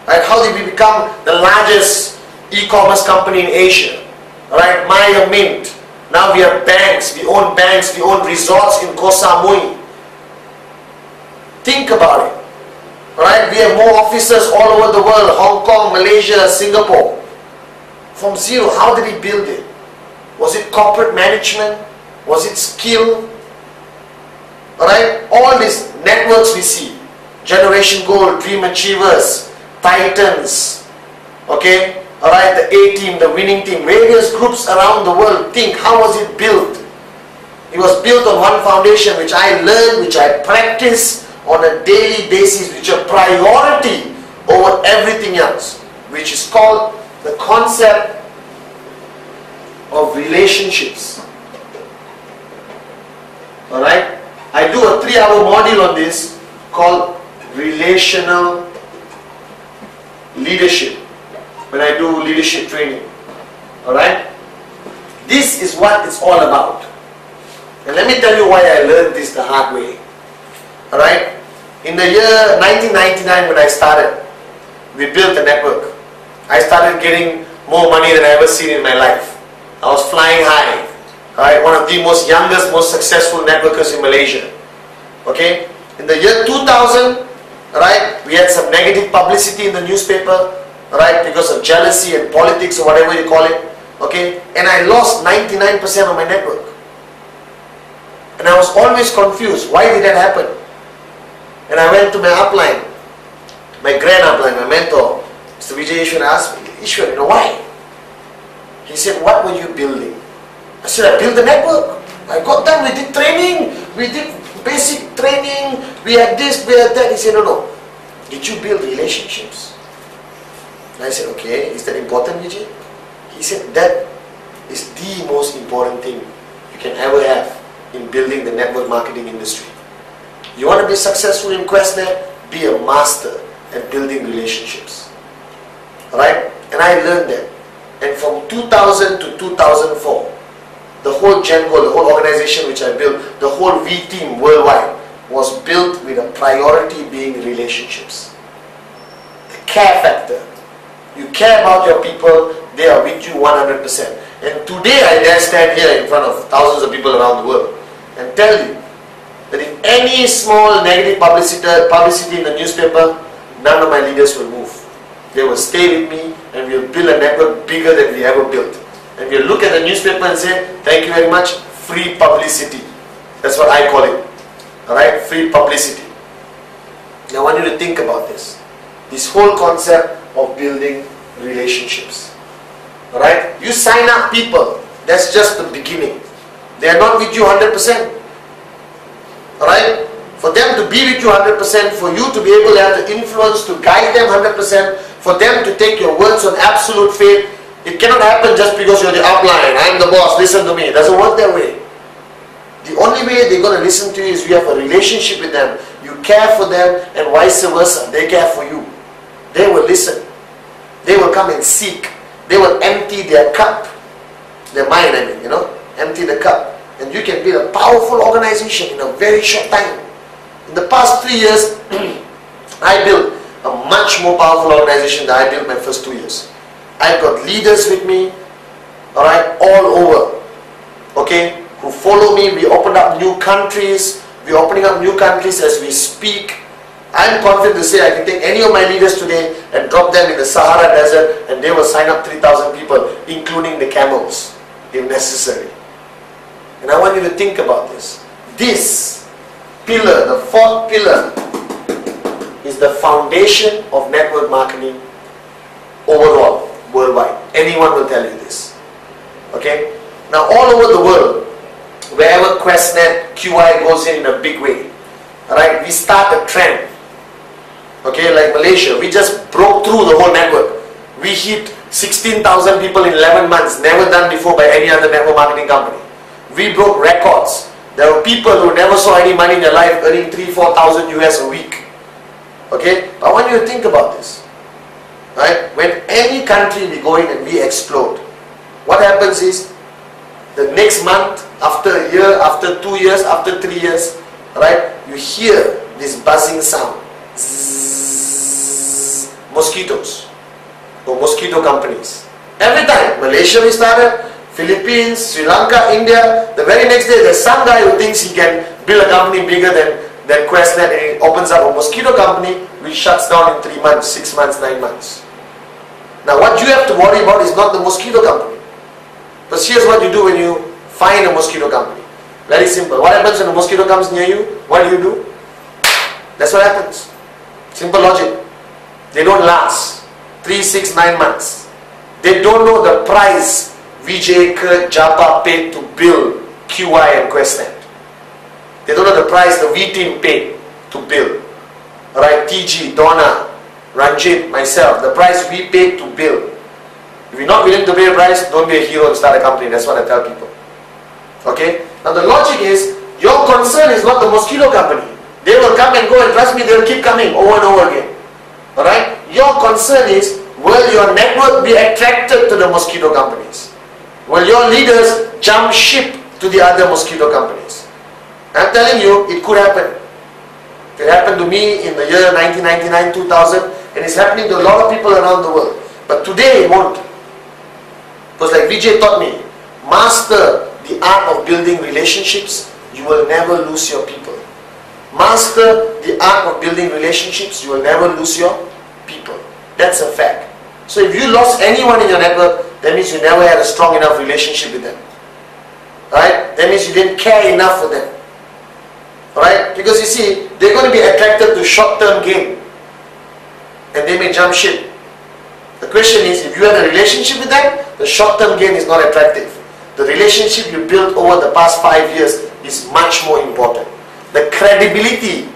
Speaker 1: Right? How did we become the largest e-commerce company in Asia? Right? Maya Mint. Now we have banks, we own resorts in Koh Samui. Think about it. Right? We have more offices all over the world, Hong Kong, Malaysia, Singapore. From 0, how did he build it? Was it corporate management? Was it skill? Alright? All these networks we see, Generation Goal, Dream Achievers, Titans, okay? Alright, the A-team, the winning team, various groups around the world. Think, how was it built? It was built on one foundation which I learned, which I practice on a daily basis, which is a priority over everything else, which is called the concept of relationships. Alright? I do a 3-hour module on this called relational leadership when I do leadership training. Alright? This is what it's all about. And let me tell you why I learned this the hard way. Alright? In the year 1999 when I started, we built a network. I started getting more money than I ever seen in my life. I was flying high. Alright? One of the most youngest, most successful networkers in Malaysia. Okay? In the year 2000, right, we had some negative publicity in the newspaper, right, because of jealousy and politics or whatever you call it, okay, and I lost 99% of my network. And I was always confused, why did that happen? And I went to my upline, my grand upline, my mentor, Mr. Vijay Ishwan, asked me, Ishwan, you know why? He said, what were you building? I said, I built a network. I got done, we did training, we did basic training, we had this, we had that. He said, no. Did you build relationships? And I said, okay, is that important, Vijay? He said, that is the most important thing you can ever have in building the network marketing industry. You want to be successful in QuestNet? Be a master at building relationships. Alright? And I learned that. And from 2000 to 2004, the whole GenGo, the whole organization which I built, the whole V team worldwide was built with a priority being relationships. The care factor. You care about your people, they are with you 100%. And today I dare stand here in front of thousands of people around the world and tell you that if any small negative publicity in the newspaper, none of my leaders will move. They will stay with me and we will build a network bigger than we ever built. And we'll look at the newspaper and say, thank you very much, free publicity. That's what I call it. Alright, free publicity. Now I want you to think about this. This whole concept of building relationships. Alright, you sign up people, that's just the beginning. They are not with you 100%. Alright, for them to be with you 100%, for you to be able to have the influence to guide them 100%, for them to take your words on absolute faith. It cannot happen just because you're the upline. I'm the boss, listen to me. It doesn't work that way. The only way they're going to listen to you is you have a relationship with them. You care for them and vice versa. They care for you. They will listen. They will come and seek. They will empty their cup. Their mind, I mean, empty the cup. and you can build a powerful organization in a very short time. In the past 3 years, I built a much more powerful organization than I built my first 2 years. I've got leaders with me, alright, all over, okay, who follow me. We opened up new countries. We're opening up new countries as we speak. I'm confident to say I can take any of my leaders today and drop them in the Sahara Desert and they will sign up 3,000 people, including the camels, if necessary. And I want you to think about this. This pillar, the fourth pillar, is the foundation of network marketing overall, worldwide. Anyone will tell you this. Okay? Now all over the world, wherever QuestNet, QI goes in a big way, alright, we start a trend. Okay, like Malaysia, we just broke through the whole network. We hit 16,000 people in 11 months, never done before by any other network marketing company. We broke records. There were people who never saw any money in their life earning 3,000–4,000 US a week. Okay, I want you to think about this. Right? When any country we go in and we explode, what happens is, the next month, after a year, after 2 years, after 3 years, right, you hear this buzzing sound. Zzz, mosquitoes or mosquito companies. Every time, Malaysia we started, Philippines, Sri Lanka, India, the very next day there's some guy who thinks he can build a company bigger than QuestNet, and he opens up a mosquito company which shuts down in 3 months, 6 months, 9 months. Now what you have to worry about is not the mosquito company. But here's what you do when you find a mosquito company. Very simple. What happens when a mosquito comes near you? What do? That's what happens. Simple logic. They don't last 3, 6, 9 months. They don't know the price E-Gurd, Japa paid to build QI and QuestNet. They don't know the price the V team paid to build. Alright, TG, Donna, Ranjit, myself, the price we paid to build. If you're not willing to pay a price, don't be a hero and start a company. That's what I tell people. Okay? Now the logic is, your concern is not the mosquito company. They will come and go, and trust me, they will keep coming over and over again. Alright? Your concern is, will your network be attracted to the mosquito companies? Will your leaders jump ship to the other mosquito companies? I'm telling you, it could happen. It happened to me in the year 1999, 2000, and it's happening to a lot of people around the world. But today it won't. Because like Vijay taught me, master the art of building relationships, you will never lose your people. Master the art of building relationships, you will never lose your people. That's a fact. So if you lost anyone in your network, that means you never had a strong enough relationship with them. Right? That means you didn't care enough for them. Right? Because you see, they're going to be attracted to short-term gain. And they may jump ship. The question is, if you have a relationship with them, the short-term gain is not attractive. The relationship you built over the past 5 years is much more important. The credibility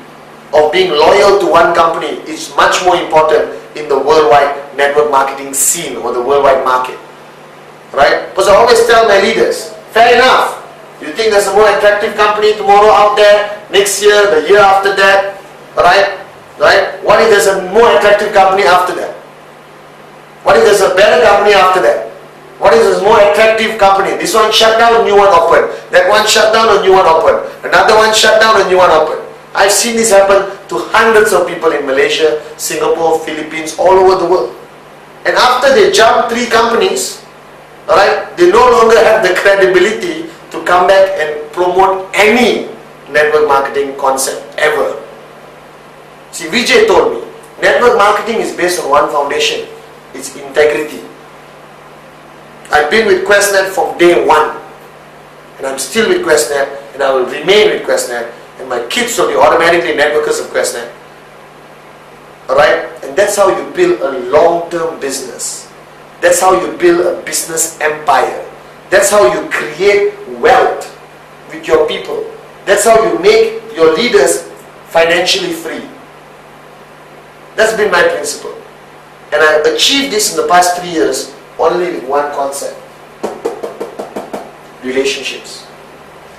Speaker 1: of being loyal to one company is much more important in the worldwide network marketing scene or the worldwide market. Right? Because I always tell my leaders, fair enough. You think there's a more attractive company tomorrow out there, next year, the year after that, right? Right? What if there's a more attractive company after that? What if there's a better company after that? What if there's a more attractive company? This one shut down, a new one open. That one shut down, a new one open. Another one shut down, a new one open. I've seen this happen to hundreds of people in Malaysia, Singapore, Philippines, all over the world. And after they jump 3 companies, alright, they no longer have the credibility to come back and promote any network marketing concept ever. See, Vijay told me, network marketing is based on one foundation. It's integrity. I've been with QuestNet from day 1. And I'm still with QuestNet, and I will remain with QuestNet, and my kids will be automatically networkers of QuestNet. Alright? And that's how you build a long-term business. That's how you build a business empire. That's how you create wealth with your people. That's how you make your leaders financially free. That's been my principle. And I've achieved this in the past 3 years only with one concept. Relationships.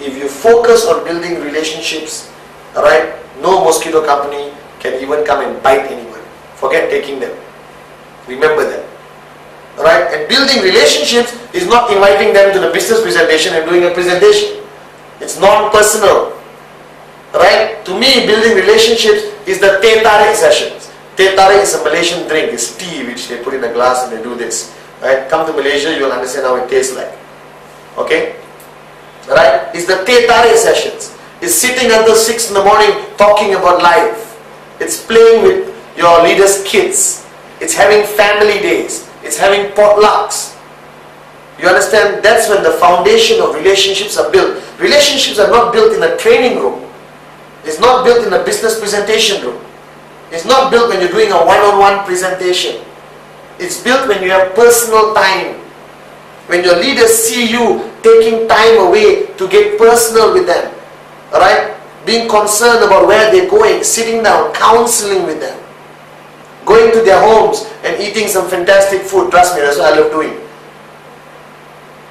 Speaker 1: If you focus on building relationships, alright, no mosquito company can even come and bite anyone. Forget taking them. Remember that. Alright, and building relationships is not inviting them to the business presentation and doing a presentation. It's non-personal. Right? To me, building relationships is the teh tarik sessions. Teh tarik is a Malaysian drink. It's tea which they put in a glass and they do this. Right? Come to Malaysia, you'll understand how it tastes like. Okay? Right? It's the teh tarik sessions. It's sitting until 6 in the morning talking about life. It's playing with your leaders' kids. It's having family days. It's having potlucks. You understand? That's when the foundation of relationships are built. Relationships are not built in a training room. It's not built in a business presentation room. It's not built when you're doing a one-on-one presentation. It's built when you have personal time. When your leaders see you taking time away to get personal with them. Alright? Being concerned about where they're going, sitting down, counseling with them. Going to their homes and eating some fantastic food. Trust me, that's what I love doing.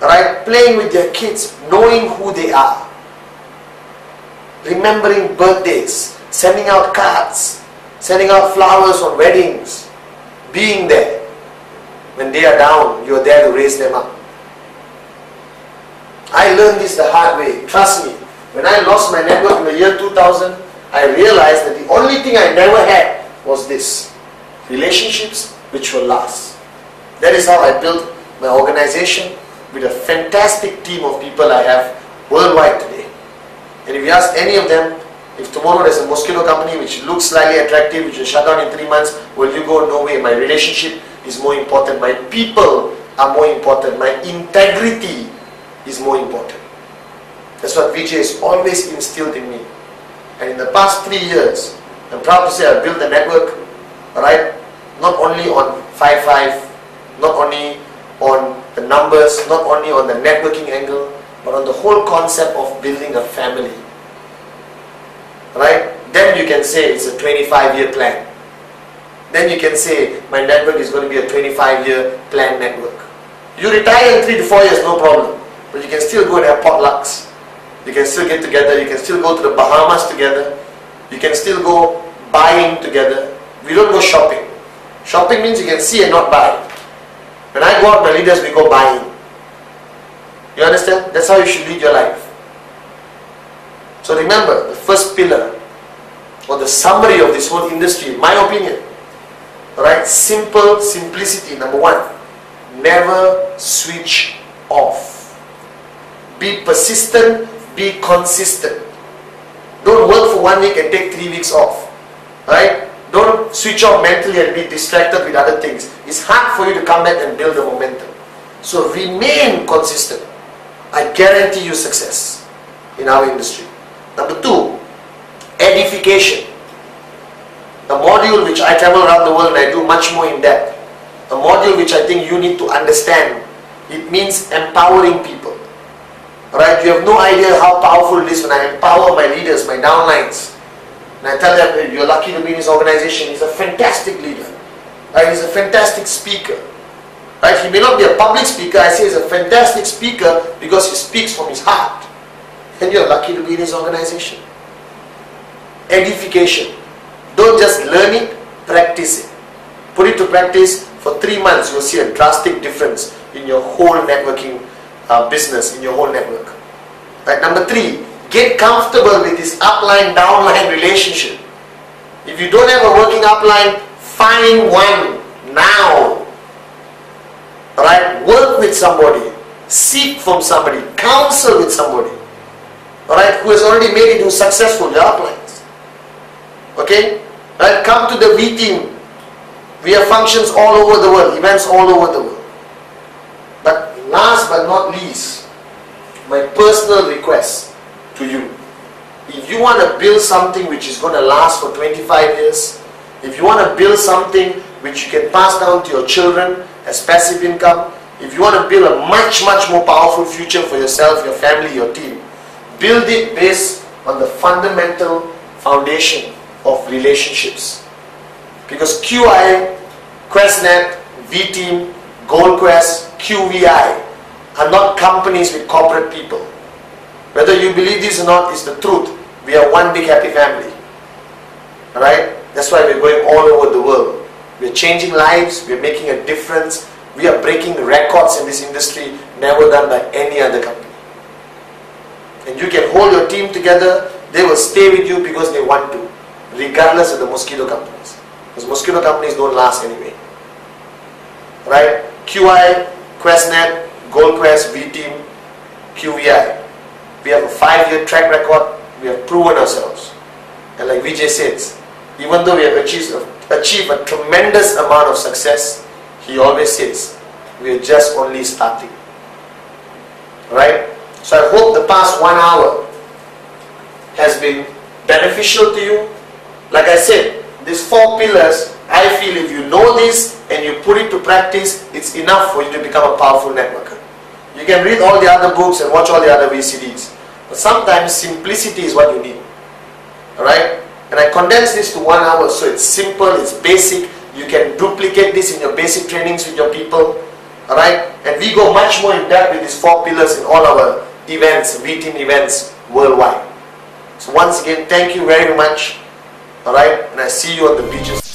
Speaker 1: Alright? Playing with their kids, knowing who they are. Remembering birthdays, sending out cards, sending out flowers on weddings, being there. When they are down, you're there to raise them up. I learned this the hard way. Trust me. When I lost my network in the year 2000, I realized that the only thing I never had was this. Relationships which will last. That is how I built my organization with a fantastic team of people I have worldwide today. And if you ask any of them, if tomorrow there's a mosquito company which looks slightly attractive, which will shut down in 3 months, will you go? No way. My relationship is more important. My people are more important. My integrity is more important. That's what Vijay has always instilled in me. And in the past 3 years, I'm proud to say I've built a network, right? Not only on 5-5, not only on the numbers, not only on the networking angle, but on the whole concept of building a family. Right? Then you can say it's a 25-year plan. Then you can say my network is going to be a 25-year plan network. You retire in 3 to 4 years, no problem. But you can still go and have potlucks. You can still get together. You can still go to the Bahamas together. You can still go buying together. We don't go shopping. Shopping means you can see and not buy. When I go out with my leaders, we go buying. You understand? That's how you should lead your life. So remember, the first pillar or the summary of this whole industry, in my opinion, right? Simple, simplicity, number 1. Never switch off. Be persistent, be consistent. Don't work for 1 week and take 3 weeks off. Right? Don't switch off mentally and be distracted with other things. It's hard for you to come back and build the momentum. So remain consistent. I guarantee you success in our industry. Number 2, edification. A module which I travel around the world and I do much more in depth. A module which I think you need to understand. It means empowering people. Alright, you have no idea how powerful it is when I empower my leaders, my downlines. And I tell them, hey, you're lucky to be in his organization. He's a fantastic leader. Right? He's a fantastic speaker. Right? He may not be a public speaker. I say he's a fantastic speaker because he speaks from his heart. And you're lucky to be in his organization. Edification. Don't just learn it, practice it. Put it to practice for 3 months. You'll see a drastic difference in your whole networking business, in your whole network. Right? Number 3, get comfortable with this upline, downline relationship. If you don't have a working upline, find one now. Alright? Work with somebody. Seek from somebody. Counsel with somebody. Alright? Who has already made it, who's successful, your uplines. Okay? Right? Come to the V team. We have functions all over the world, events all over the world. But last but not least, my personal request to you. If you want to build something which is going to last for 25 years, if you want to build something which you can pass down to your children as passive income, if you want to build a much more powerful future for yourself, your family, your team, build it based on the fundamental foundation of relationships. Because QI, QuestNet, V-Team, GoldQuest, QVI are not companies with corporate people. Whether you believe this or not is the truth. We are one big happy family. Alright? That's why we're going all over the world. We're changing lives, we're making a difference. We are breaking records in this industry never done by any other company. and you can hold your team together, they will stay with you because they want to, regardless of the mosquito companies. Because mosquito companies don't last anyway. Right? QI, QuestNet, GoldQuest, V-Team, QVI. We have a 5-year track record. We have proven ourselves. And like Vijay says, even though we have achieved a tremendous amount of success, he always says, we are just only starting. Right? So I hope the past 1 hour has been beneficial to you. Like I said, these 4 pillars, I feel if you know this and you put it to practice, it's enough for you to become a powerful networker. You can read all the other books and watch all the other VCDs. But sometimes simplicity is what you need. Alright? And I condense this to 1 hour, so it's simple, it's basic. You can duplicate this in your basic trainings with your people. Alright? And we go much more in depth with these 4 pillars in all our events, V-Team events worldwide. So once again, thank you very much. Alright? And I see you on the beaches.